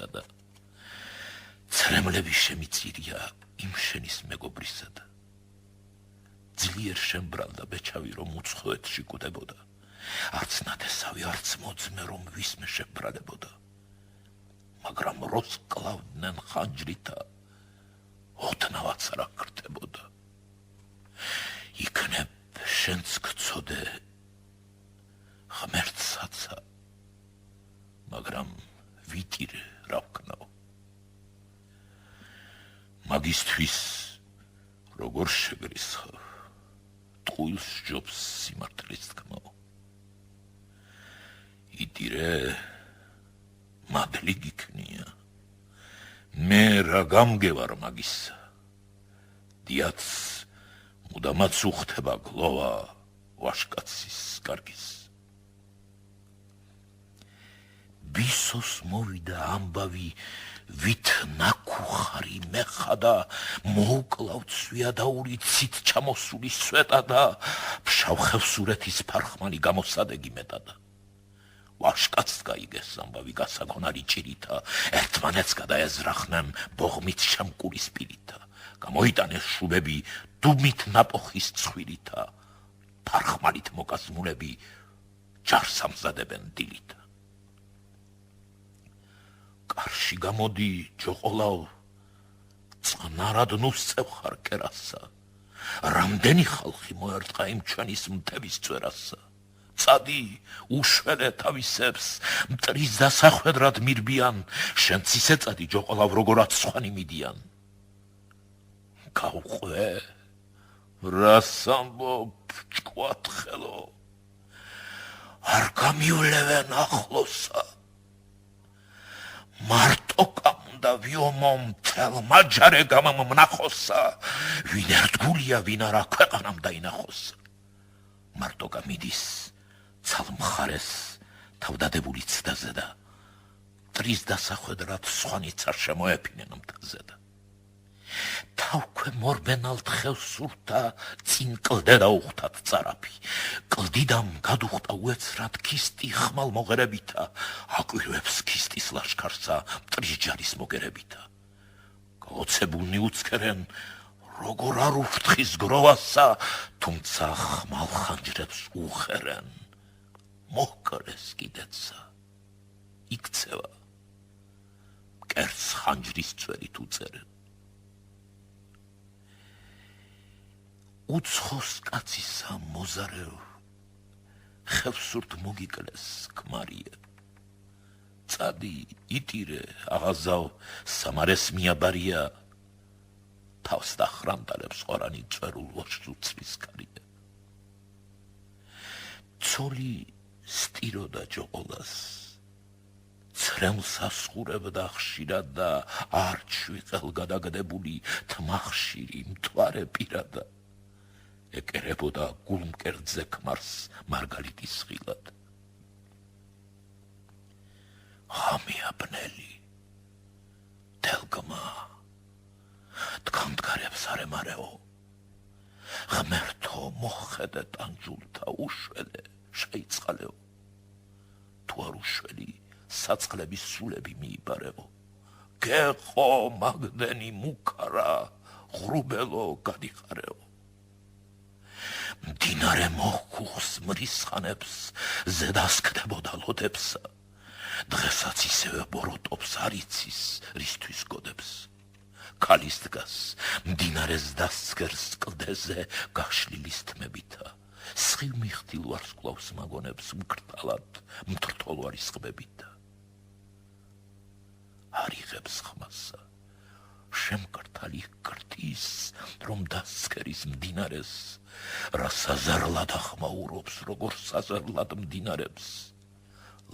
მოვხდა და ცრემლები შემიწირია იმ შენის მეგობრისა და ძლიერ შემბრალდა ბეჩავი რომ უცხოეთში კუდებოდა არც ნათესავი არც მოძმე რომ ვისმე შებრალებოდა მაგრამ როს კლავდნენ ხანჯრითა ოდნავაც რა ქრთებოდა იქნებ შენც გწოდე ღმერთსაცა მაგრამ ვიტირე რა ვქნაო მაგისთვის როგორ შეგრისხავ ტყუილს ჯობს სიმართლის თქმაო იტირე მადლი გიქნია მე რა გამგევარ მაგისა დიაც მუდამაც უხდება გლოვა ვაშკაცის კარგის ბისოს მოვიდა ამბავი ვით ნაკუხარი მეხადა მოუკლავ ცვიადაური ცით ჩამოსული სვეტა და ფშავხევსურეთის ფარხმანი გამოსადეგი მეტადა ვაშკაც გაიგეს ამბავი გასაგონარი ჭირითა ერთმანეთს გადაეზრახნენ ბოღმით შემკური სპირითა გამოიტანეს შუბები დუმით ნაპოხის ცხვირითა ფარხმანით მოკაზმულები ჯარს ამზადებენ დილით კარში გამოდი ჯოყოლავ წყნარად ნუსწევ ხარ კერასა რამდენი ხალხი მოერტყა იმ ჩვენის მტების წვერასა წადი უშველე თავისებს მტრის დასახვედრად მირბიან შენც ისე წადი ჯოყოლავ როგორაც სხვანი მიდიან გავყვე რას ამბობ ჭკვატხელო არ გამივლევენ ახლოსა მარტო კამუნდა ვიომომ თელ მაჯარე გამამნახოსა ვინ ერთგულია ვინ არა ქვეყანამ დაინახოსა მარტო გამიდის ცალმხარეს თავდადებული ცდაზე და მტრის დასახვედრად სხვანიც არ შემოეფინენ მტაზე და თავქვე მორბენალ თხევსურთა წინ კლდე დაუხტათ წარაფი კლდიდამ გადუხტა უეცრად ქისტი ხმალ მოღერებითა აკვირვებს ქისტის ლაშქარსა მტრის ჯარის მოგერებითა გაოცებულნი უცქერენ როგორ არ უფრთხის გროვასა თუმცა ხმალ ხანჯრებს უხერენ მოჰკრეს კიდეცა იქცევა მკერდს ხანჯრის წვერით უწერენ უცხოს კაცისა მოზარეო ხევსურთ მოგიკლეს ქმარია წადი იტირე აღაზავ სამარეს მიაბარია თავს დახრამტალებს ყორანი წვერულ ვოშს უცრის კარია ცოლი სტიროდა ჯოყოლას ცრემლს ასხურებდა ხშირად და არჩვი ყელგადაგდებული თმახშირი მთვარე პირადა ეკერებოდა გულმკერდზე ქმარს მარგალიტის ხილად ხამია ბნელი თელგმა დგამდგარებს არემარეო ღმერთო მოხედე ტანჯულთა უშველე შეიწყალეო თუ არ უშველი საწყლების სულები მიიბარეო გეყო მაგდენი მუქარა ღრუბელო გადიხარეო მდინარე მოხუხს მრისხანებს ზედასკდებოდა ლოდებსა დღესაც ისევე ბოროტობს არიცის რისთვის გოდებს ქალის დგას მდინარეს დასცქერს კლდეზე გაშლილის თმებითა სხივ მიხდილ ვარსკვლავს მაგონებს მკრთალად მთრთოლვარის ყბებითა არიღებს ხმასა შემკრთალი კრთის რომ დასცქერის მდინარეს რა საზარლად ახმაურობს როგორ საზარლად მდინარებს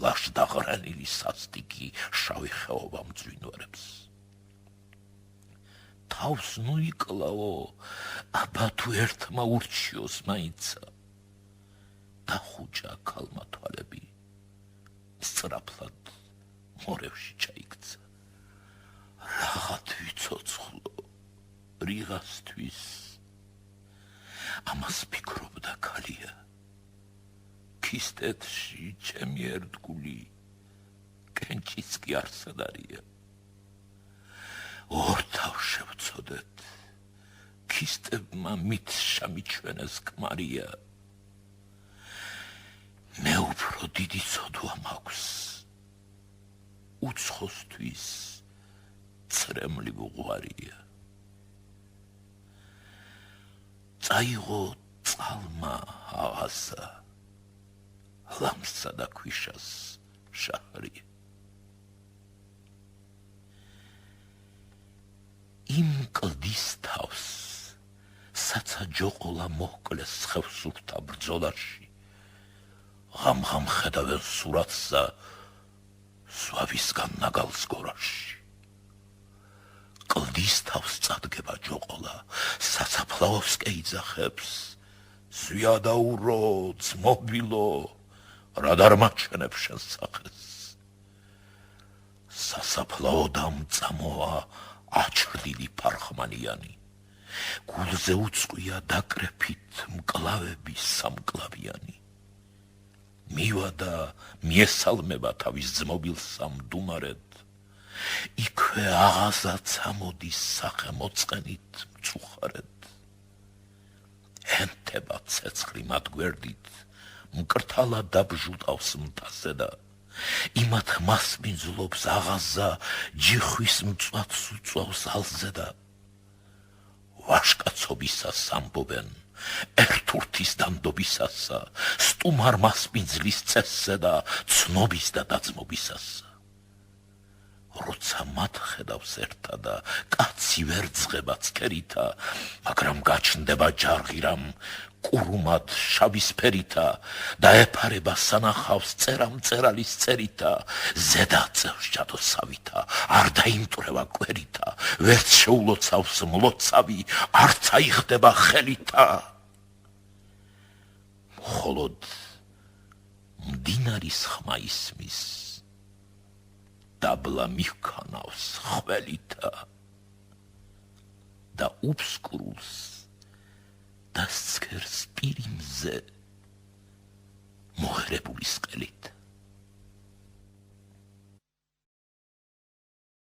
ლაშდაღრენილი სასტიკი შავი ხეობა მძვინვარებს თავს ნუიკლაო აბა თუ ერთმა ურჩიოს მაინცა დახუჭა ქალმა თვალები სწრაფლად მორევში ჩაიქცა რაღაც ვიცოცხლო რიღასთვის ამას ფიქრობდა ქალია ქისტეთში ჩემი ერთგული კენჭიც კი არსად არია ორთავ შევწოდეთ, ქისტებმა მით შამიჩვენეს ქმარია. მე უფრო დიდი ცოდვა მაქვს, უცხოსთვის წრემლი ვუღვარია. წაიღო წყალმა აღასა, ლამსა და ქვიშას შაჰრი. იმ კლდის თავს, საცა ჯოყოლა მოჰკლეს ხევსურთა ბრძოლაში, ღამ-ღამ ხედავენ სურათსა სვავისგან ნაგალს გორაში. კლდის თავს წადგება ჯოყოლა, სასაფლაოს კეიძახებს, ზვიადაურო, ძმობილო, რა დარმაჩენებ შენ სახეს. სასაფლაოდამ წამოვა აჩრდილი ფარხმანიანი, გულზე უწყია დაკრეფით მკლავები სამკლავიანი. მივადა მიესალმება თავის ძმობილს ამდუმარედ, იქვე აღაზა წამოდის სახე მოწყენით მწუხარედ. ენტება ცეცხლი მათ გვერდით, მკრთალა დაბჟუტავს მთაზე და იმათ მასმინძლობს აღაზა ჯიხვის მწვათს უწვავს ალზე და ვაშკაცობისას ამბობენ, ერთურთის დანდობისასა, სტუმარ მასპინძლის წესზე და ცნობის და დაძმობისასა. როცა მათ ხედავს ერთა და კაცი ვერ ძღება ცქერითა, მაგრამ გაჩნდება ჯარღირამ კურუმად შავისფერითა და ეფარება სანახავს წერამწერალის წერითა, ზედა წევს ჯადოსავითა, არ დაიმტვრევა კვერითა, ვერც შეულოცავს მლოცავი, არც აიხდება ხელითა. მხოლოდ მდინარის ხმა ისმის, დაბლა მიჰქანავს ხველითა და უბსკრულს დასცქერს პირიმზე მოხერებული სყელით.